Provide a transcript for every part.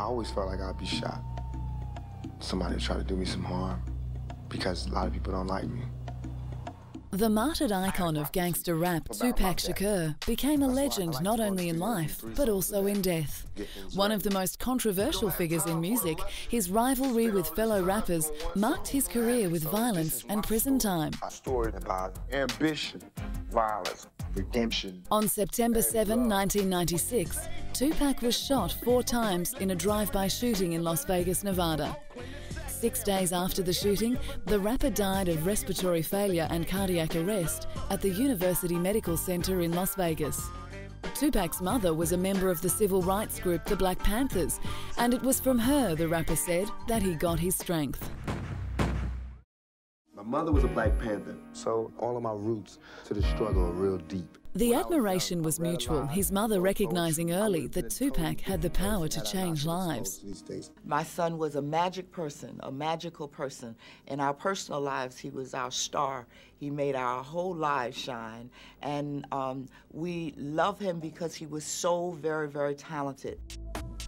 always felt like I'd be shot. Somebody would try to do me some harm because a lot of people don't like me. The martyred icon of gangster rap, Tupac Shakur, became a legend not only in life, but also in death. One of the most controversial figures in music, his rivalry with fellow rappers marked his career with violence and prison time. A story about ambition, violence, redemption. On September 7, 1996, Tupac was shot 4 times in a drive-by shooting in Las Vegas, Nevada. 6 days after the shooting, the rapper died of respiratory failure and cardiac arrest at the University Medical Center in Las Vegas. Tupac's mother was a member of the civil rights group the Black Panthers, and it was from her, the rapper said, that he got his strength. My mother was a Black Panther, so all of my roots to the struggle are real deep. The admiration was mutual, his mother recognizing early that Tupac had the power to change lives. My son was a magic person, a magical person. In our personal lives, he was our star. He made our whole lives shine. And we love him because he was so very, very talented.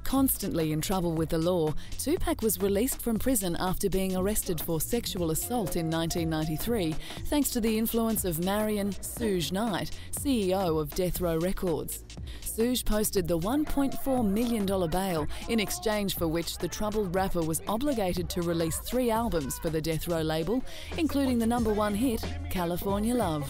Constantly in trouble with the law, Tupac was released from prison after being arrested for sexual assault in 1993, thanks to the influence of Marion "Suge" Knight, CEO of Death Row Records. Suge posted the $1.4 million bail, in exchange for which the troubled rapper was obligated to release 3 albums for the Death Row label, including the #1 hit, California Love.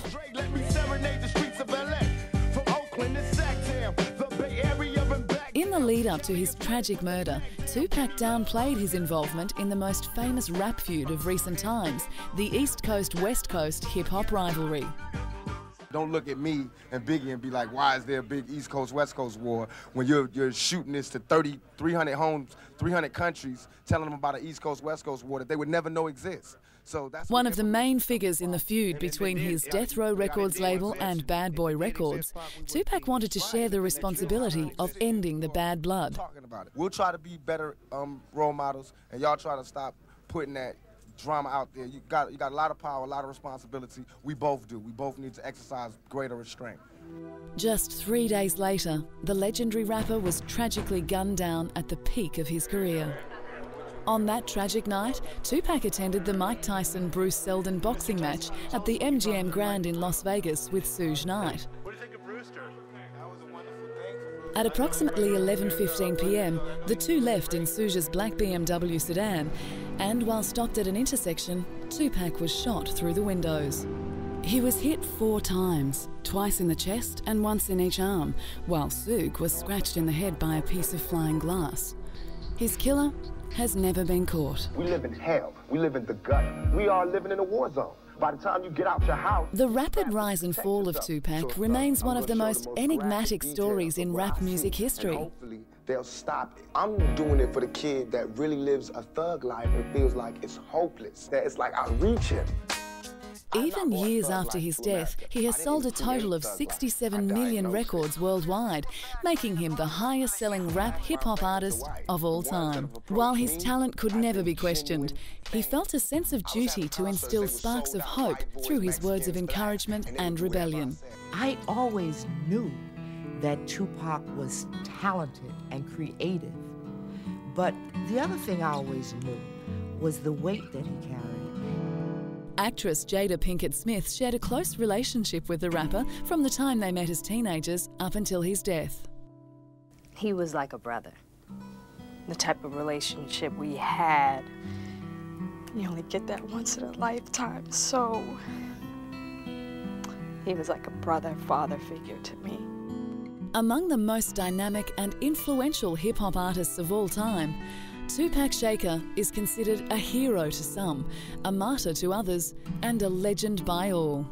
In the lead-up to his tragic murder, Tupac downplayed his involvement in the most famous rap feud of recent times, the East Coast-West Coast hip-hop rivalry. Don't look at me and Biggie and be like, why is there a big East Coast-West Coast war when you're shooting this to 300 homes, 300 countries, telling them about an East Coast-West Coast war that they would never know exists. So that's one of the main figures in the feud between his Death Row Records label and Bad Boy Records, Tupac wanted to share the responsibility of ending the bad blood. We'll try to be better role models, and y'all try to stop putting that drama out there. You got a lot of power, a lot of responsibility. We both do. We both need to exercise greater restraint. Just 3 days later, the legendary rapper was tragically gunned down at the peak of his career. On that tragic night, Tupac attended the Mike Tyson-Bruce Seldon boxing match at the MGM Grand in Las Vegas with Suge Knight. What do you think of Brewster? That was a wonderful thing. At approximately 11:15 p.m, the two left in Suge's black BMW sedan, and while stopped at an intersection, Tupac was shot through the windows. He was hit 4 times, twice in the chest and once in each arm, while Suge was scratched in the head by a piece of flying glass. His killer has never been caught. We live in hell. We live in the gutter. We are living in a war zone. By the time you get out your house... The rapid rise and fall of Tupac remains one of the most enigmatic stories in rap music history. Hopefully they'll stop it. I'm doing it for the kid that really lives a thug life and feels like it's hopeless, that it's like I reach him. Even years after his death, he has sold a total of 67 million records worldwide, making him the highest-selling rap hip-hop artist of all time. While his talent could never be questioned, he felt a sense of duty to instill sparks of hope through his words of encouragement and rebellion. I always knew that Tupac was talented and creative, but the other thing I always knew was the weight that he carried. Actress Jada Pinkett Smith shared a close relationship with the rapper from the time they met as teenagers up until his death. He was like a brother. The type of relationship we had, you only get that once in a lifetime, so he was like a brother-father figure to me. Among the most dynamic and influential hip-hop artists of all time, Tupac Shakur is considered a hero to some, a martyr to others, and a legend by all.